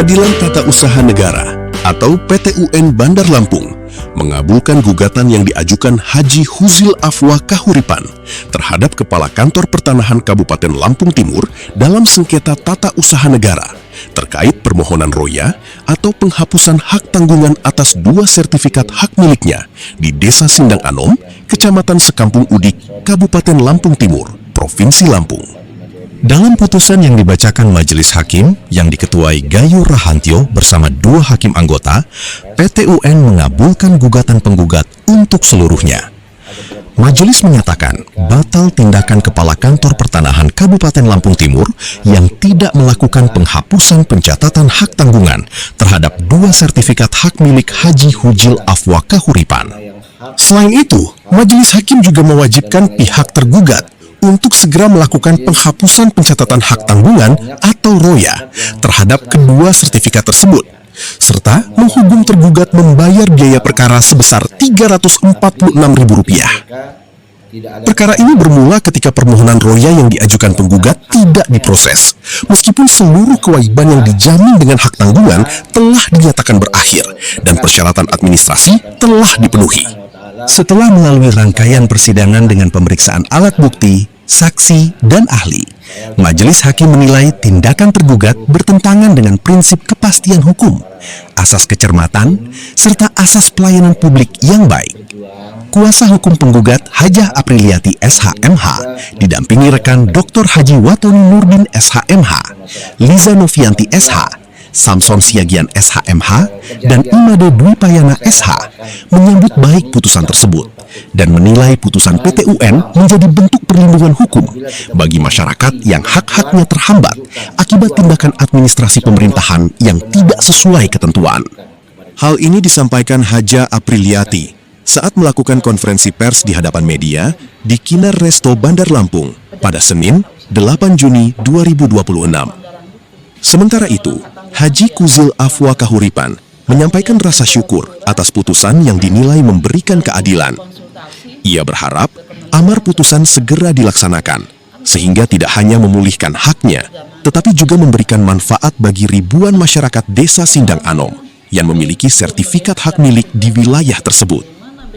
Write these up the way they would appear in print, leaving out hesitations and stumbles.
Pengadilan Tata Usaha Negara atau PTUN Bandar Lampung mengabulkan gugatan yang diajukan Haji Huzil Afwa Kahuripan terhadap Kepala Kantor Pertanahan Kabupaten Lampung Timur dalam sengketa tata usaha negara terkait permohonan roya atau penghapusan hak tanggungan atas 2 sertifikat hak miliknya di Desa Sindang Anom, Kecamatan Sekampung Udik, Kabupaten Lampung Timur, Provinsi Lampung. Dalam putusan yang dibacakan Majelis Hakim yang diketuai Gayu Rahantio bersama 2 hakim anggota, PTUN mengabulkan gugatan penggugat untuk seluruhnya. Majelis menyatakan batal tindakan Kepala Kantor Pertanahan Kabupaten Lampung Timur yang tidak melakukan penghapusan pencatatan hak tanggungan terhadap 2 sertifikat hak milik Haji Huzil Afwa Kahuripan. Selain itu, Majelis Hakim juga mewajibkan pihak tergugat untuk segera melakukan penghapusan pencatatan hak tanggungan atau roya terhadap kedua sertifikat tersebut, serta menghukum tergugat membayar biaya perkara sebesar Rp346.000. Perkara ini bermula ketika permohonan roya yang diajukan penggugat tidak diproses, meskipun seluruh kewajiban yang dijamin dengan hak tanggungan telah dinyatakan berakhir dan persyaratan administrasi telah dipenuhi. Setelah melalui rangkaian persidangan dengan pemeriksaan alat bukti, saksi, dan ahli, Majelis Hakim menilai tindakan tergugat bertentangan dengan prinsip kepastian hukum, asas kecermatan, serta asas pelayanan publik yang baik. Kuasa hukum penggugat Hajah Apriliati SHMH didampingi rekan Dr. Haji Watoni Nurdin SHMH, Liza Novianti SH, Samson Siagian SHMH, dan Imade Dwi Payana SH menyambut baik putusan tersebut dan menilai putusan PTUN menjadi bentuk perlindungan hukum bagi masyarakat yang hak-haknya terhambat akibat tindakan administrasi pemerintahan yang tidak sesuai ketentuan. Hal ini disampaikan Hajah Apriliati saat melakukan konferensi pers di hadapan media di Kinar Resto Bandar Lampung pada Senin, 8 Juni 2026. Sementara itu, Haji Huzil Afwa Kahuripan menyampaikan rasa syukur atas putusan yang dinilai memberikan keadilan. Ia berharap amar putusan segera dilaksanakan, sehingga tidak hanya memulihkan haknya, tetapi juga memberikan manfaat bagi ribuan masyarakat Desa Sindang Anom yang memiliki sertifikat hak milik di wilayah tersebut.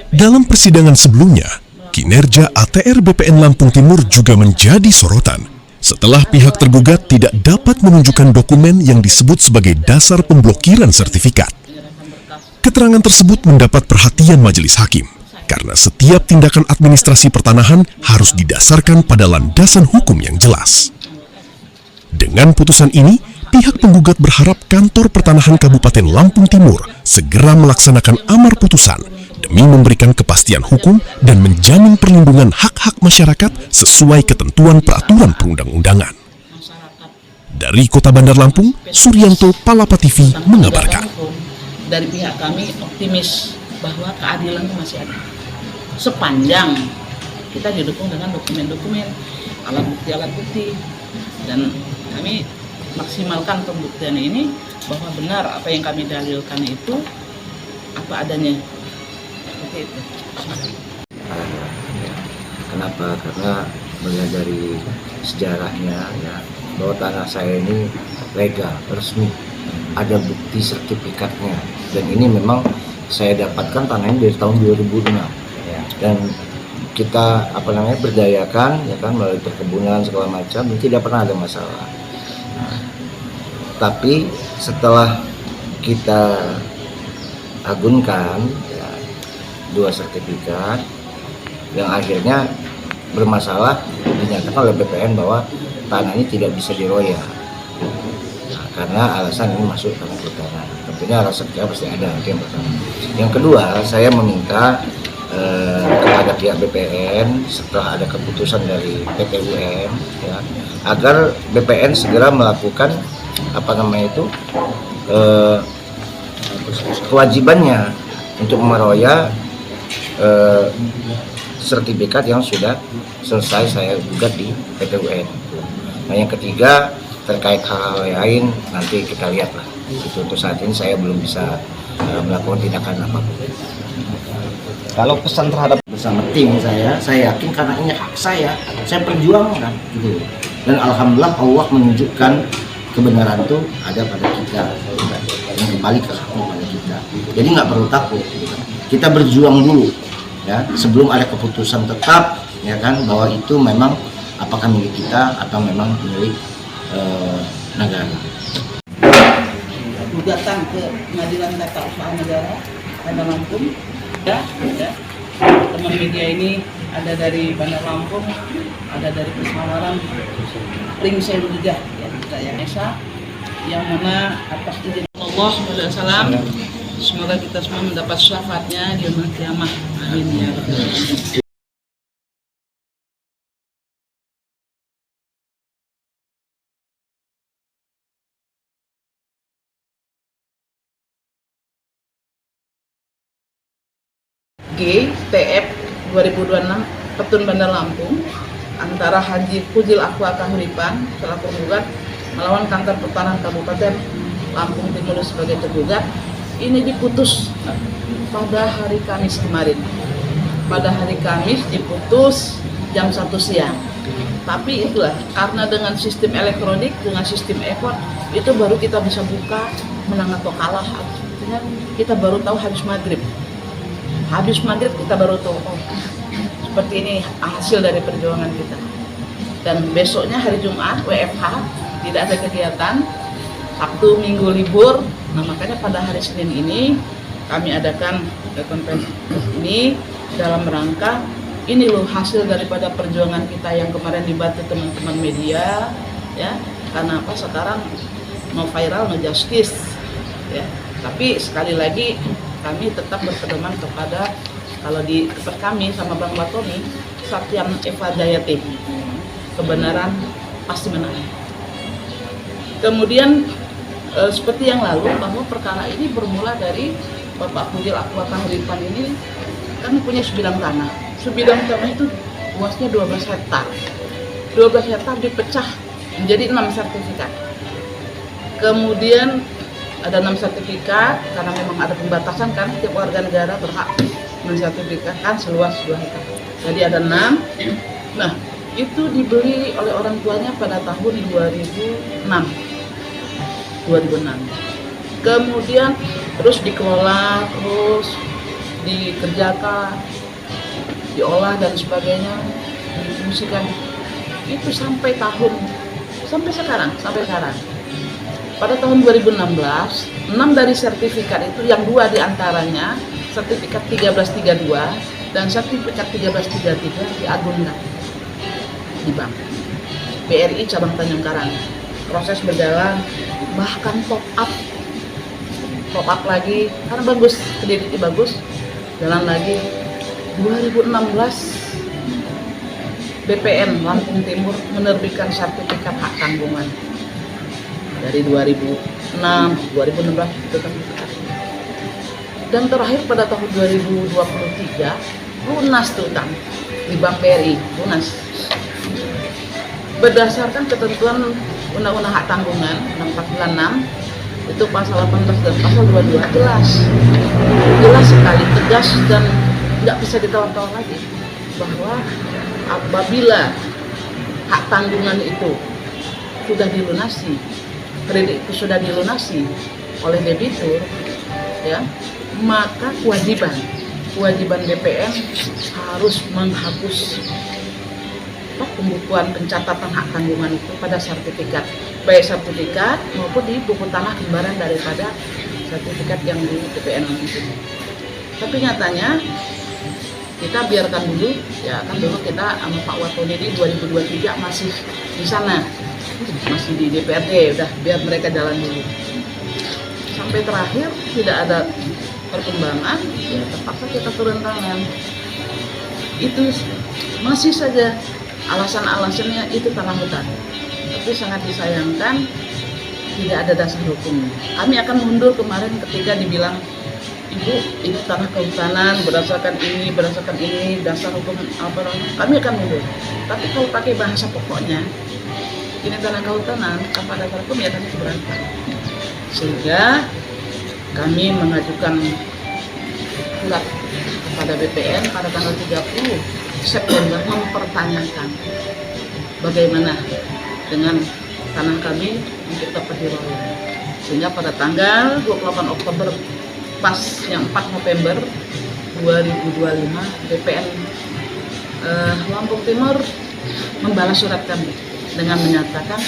Dalam persidangan sebelumnya, kinerja ATR BPN Lampung Timur juga menjadi sorotan setelah pihak tergugat tidak dapat menunjukkan dokumen yang disebut sebagai dasar pemblokiran sertifikat. Keterangan tersebut mendapat perhatian Majelis Hakim, karena setiap tindakan administrasi pertanahan harus didasarkan pada landasan hukum yang jelas. Dengan putusan ini, pihak penggugat berharap Kantor Pertanahan Kabupaten Lampung Timur segera melaksanakan amar putusan demi memberikan kepastian hukum dan menjamin perlindungan hak-hak masyarakat sesuai ketentuan peraturan perundang-undangan. Dari Kota Bandar Lampung, Suryanto, Palapa TV mengabarkan. Dari pihak kami optimis bahwa keadilan itu masih ada. Sepanjang kita didukung dengan dokumen-dokumen, alat bukti, dan kami maksimalkan pembuktian ini bahwa benar apa yang kami dalilkan itu apa adanya. Seperti itu. Kenapa? Karena melihat dari sejarahnya ya, bahwa tanah saya ini legal, resmi, ada bukti sertifikatnya, dan ini memang saya dapatkan tanahnya dari tahun 2006 ya. Dan kita berdayakan ya kan, melalui perkebunan segala macam, tidak pernah ada masalah. Nah, tapi setelah kita agunkan ya, 2 sertifikat yang akhirnya bermasalah, dinyatakan oleh BPN bahwa tanah ini tidak bisa diroya. Nah, karena alasan ini masuk tanah pertanahan. Tentunya alasan kerja pasti ada, itu yang pertama. Yang kedua, saya meminta kepada pihak BPN setelah ada keputusan dari PTUN ya, agar BPN segera melakukan kewajibannya untuk meroya sertifikat yang sudah selesai saya gugat di PTUN. Nah, yang ketiga terkait hal lain nanti kita lihatlah. Itu untuk saat ini saya belum bisa melakukan tindakan apapun. Kalau pesan terhadap Bersama tim saya yakin karena ini hak saya perjuangkan gitu. Dan alhamdulillah Allah menunjukkan kebenaran itu ada pada kita. dan kembali ke hak kepada kita. Jadi nggak perlu takut, kita berjuang dulu ya sebelum ada keputusan tetap ya kan bahwa itu memang apakah milik kita atau memang milik negara. Gugatan ke Pengadilan Tata Usaha Negara Bandar Lampung ya. Teman media ini ada dari Bandar Lampung, ada dari Pesawaran, Ring Serujah ya, saya Esa, yang mana atas izin Allah SAW semoga kita semua mendapat syafaatnya di yaumil qiyamah. Amin ya rabbal alamin. TF 2026 Petun Bandar Lampung antara Haji Huzil Afwa Kahuripan selaku penggugat melawan Kantor Pertanahan Kabupaten Lampung Timur sebagai tergugat ini diputus pada hari Kamis kemarin. Pada hari Kamis diputus jam 1 siang. Tapi itulah karena dengan sistem elektronik, dengan sistem e-court itu baru kita bisa buka menang atau kalah. Artinya kita baru tahu habis maghrib. Habis maghrib kita baru tahu, oh, seperti ini hasil dari perjuangan kita. Dan besoknya hari Jumat, WFH, tidak ada kegiatan, Sabtu, Minggu libur. Nah makanya pada hari Senin ini kami adakan konferensi ini dalam rangka ini loh hasil daripada perjuangan kita yang kemarin dibantu teman-teman media, ya. Karena apa sekarang mau viral, no justice, ya. Tapi sekali lagi kami tetap berpedoman kepada kalau di tempat kami sama Bang Batoni Satyam Eva Jayati, kebenaran pasti menang. Kemudian seperti yang lalu bahwa perkara ini bermula dari Bapak Huzil Afwa Kahuripan ini kami punya sebidang tanah. Sebidang tanah itu luasnya 12 hektar. 12 hektar dipecah menjadi 6 sertifikat. Kemudian ada 6 sertifikat karena memang ada pembatasan kan setiap warga negara berhak mensertifikatkan seluas 2 hektar. Jadi ada 6. Nah, itu dibeli oleh orang tuanya pada tahun 2006. Kemudian terus dikelola, terus dikerjakan, diolah dan sebagainya, difungsikan. Itu sampai sekarang. Pada tahun 2016, 6 dari sertifikat itu yang 2 diantaranya sertifikat 1332 dan sertifikat 1333 diagunkan di bank BRI cabang Tanjung Karang. Proses berjalan, bahkan top up lagi karena bagus, kreditnya bagus, jalan lagi. 2016 BPN Lampung Timur menerbitkan sertifikat hak tanggungan. Dari 2006, 2016 itu kan. Dan terakhir pada tahun 2023 lunas tuh utang di Bank BRI, lunas. Berdasarkan ketentuan Undang-Undang Hak Tanggungan, Undang 496, itu pasal 18 dan pasal 22 jelas sekali, tegas dan nggak bisa ditawar-tawar lagi bahwa apabila hak tanggungan itu sudah dilunasi, kredit itu sudah dilunasi oleh debitur, ya, maka kewajiban BPN harus menghapus pembukuan pencatatan hak tanggungan itu pada sertifikat, baik sertifikat maupun di buku tanah kembaran daripada sertifikat yang di BPN itu. Tapi nyatanya kita biarkan dulu, ya kan dulu kita sama Pak Watoni di 2023 masih di sana, masih di DPRD, udah biar mereka jalan dulu. Sampai terakhir tidak ada perkembangan, ya terpaksa kita turun tangan. Itu masih saja alasan-alasannya itu tanah hutan. Tapi sangat disayangkan tidak ada dasar hukumnya. Kami akan mundur kemarin ketika dibilang, Ibu, ini tanah kehutanan berdasarkan ini, dasar hukum apa, kami akan mundur. Tapi kalau pakai bahasa pokoknya, ini tanah kehutanan, apa dasar hukum ya kami keberatan. Sehingga kami mengajukan surat kepada BPN pada tanggal 30 September mempertanyakan bagaimana dengan tanah kami untuk dapat diroyal. Sehingga pada tanggal 28 Oktober pas yang 4 November 2025 BPN Lampung Timur membalas surat kami dengan menyatakan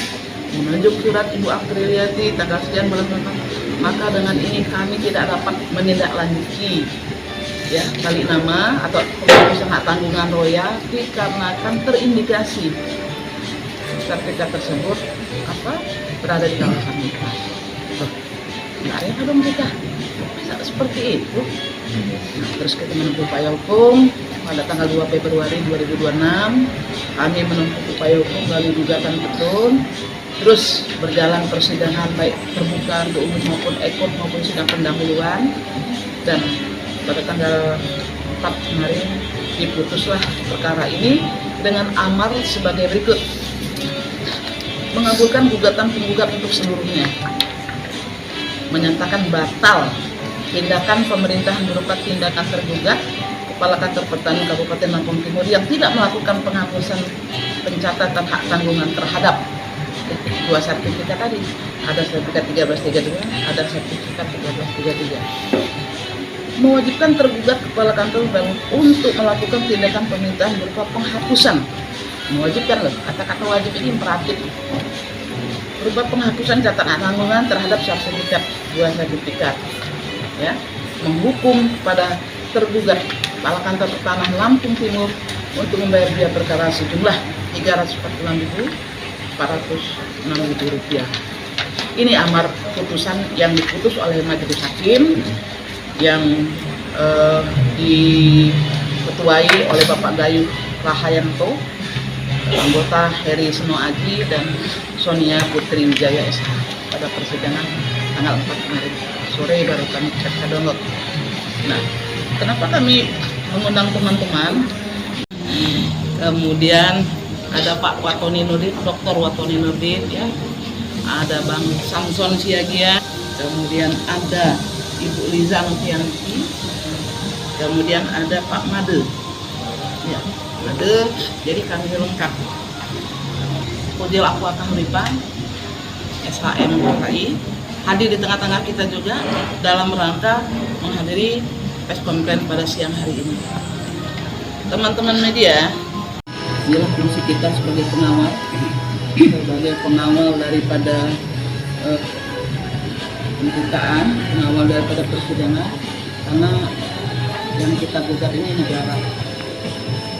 menunjuk surat Ibu Apriliati tanggal sekian bulan depan, maka dengan ini kami tidak dapat menindaklanjuti ya kali nama atau penghapusan hak tanggungan royalti dikarenakan terindikasi sertifikat tersebut berada di kawasan hutan. Nggak ada dong kita, bisa seperti itu. Nah, terus kita menempuh upaya hukum pada tanggal 2 Februari 2026 kami menempuh upaya hukum melalui gugatan petun. Terus berjalan persidangan baik terbuka untuk umum maupun ekor maupun sidang pendahuluan, dan pada tanggal 4 kemarin diputuslah perkara ini dengan amar sebagai berikut: mengabulkan gugatan penggugat untuk seluruhnya, menyatakan batal tindakan pemerintahan berupa tindakan tergugat Kepala Kantor Pertanian Kabupaten Lampung Timur yang tidak melakukan penghapusan pencatatan hak tanggungan terhadap dua sertifikat tadi, ada sertifikat 1332, ada sertifikat 1333. Mewajibkan tergugat Kepala Kantor untuk melakukan tindakan pemerintahan berupa penghapusan. Mewajibkan loh, kata-kata wajib ini imperatif, berupa penghapusan catatan tanggungan terhadap dua sertifikat, ya, menghukum pada tergugat Kepala Kantor Pertanahan Lampung Timur untuk membayar biaya perkara sejumlah Rp346.406. Ini amar putusan yang diputus oleh majelis hakim yang diketuai oleh Bapak Gayu Rahayanto, anggota Heri Seno Aji dan Sonia Putri Wijaya SH pada persidangan tanggal 4 kemarin sore baru kami cek download. Nah, kenapa kami mengundang teman-teman? Kemudian ada Pak Watoni Nurdin, Dr. Watoni Nurdin, ya, ada Bang Samson Siagia, kemudian ada Ibu Liza Novianti, kemudian ada Pak Made, ya, Made. Jadi kami lengkap. Pudil Aqua Kahuripan, SHM KKI, hadir di tengah-tengah kita juga dalam rangka menghadiri press conference pada siang hari ini. Teman-teman media, inilah fungsi kita sebagai pengawal daripada pemberitaan, pengawal daripada persidangan, karena yang kita gugat ini negara,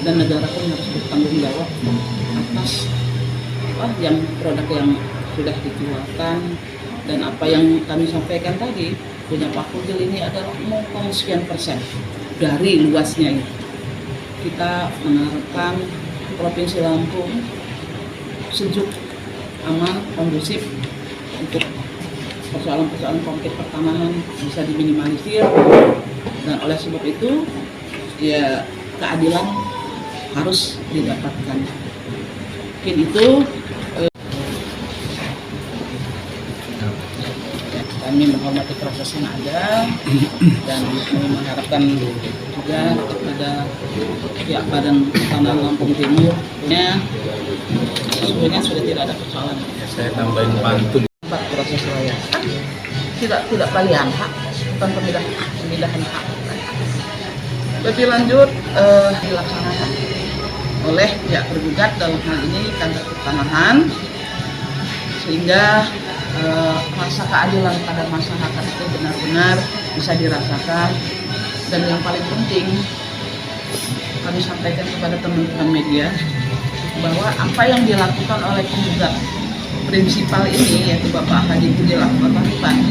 dan negara pun harus bertanggung jawab atas yang produk yang sudah dikeluarkan. Dan apa yang kami sampaikan tadi, punya Pak Fudil ini adalah 0, sekian persen dari luasnya ini. Kita mengharapkan Provinsi Lampung sejuk, aman, kondusif untuk persoalan-persoalan konflik pertanahan bisa diminimalisir, dan oleh sebab itu ya keadilan harus didapatkan. Mungkin itu kami menghormati proses yang ada, dan kami mengharapkan juga kepada pihak Badan Pertanahan Lampung Timur, sesungguhnya sudah tidak ada persoalan. Saya tambahin pantun. Proses layak tidak palihan hak, bukan pemindahan hak. Lebih lanjut dilaksanakan oleh pihak tergugat, dalam hal ini Kantor Pertanahan, sehingga rasa keadilan pada masyarakat itu benar-benar bisa dirasakan. Dan yang paling penting kami sampaikan kepada teman-teman media bahwa apa yang dilakukan oleh penggugat prinsipal ini, yaitu Bapak Haji Pudil Aqua Kahuripan,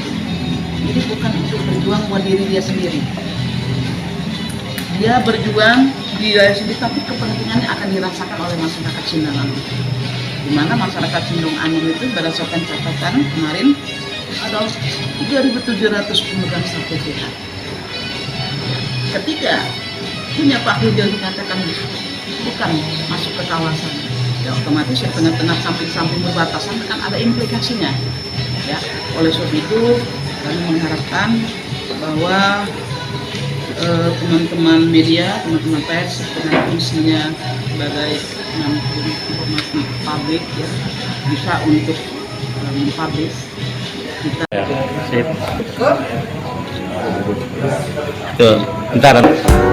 ini bukan untuk berjuang buat diri dia sendiri. Dia berjuang dia sendiri, tapi kepentingannya akan dirasakan oleh masyarakat Sindang, di mana masyarakat Sindang Anom itu berdasarkan catatan kemarin ada 3.700 pemegang sertifikat. Ketika punya Pak Fudil dikatakan bukan masuk ke kawasan, ya otomatis ya tengah-tengah samping-samping berbatasan kan ada implikasinya, ya. Oleh sebab itu kami mengharapkan bahwa teman-teman media, teman-teman pers dengan fungsinya sebagai informasi publik, ya, bisa untuk mempublish kita. Sip. Tuh, bentar.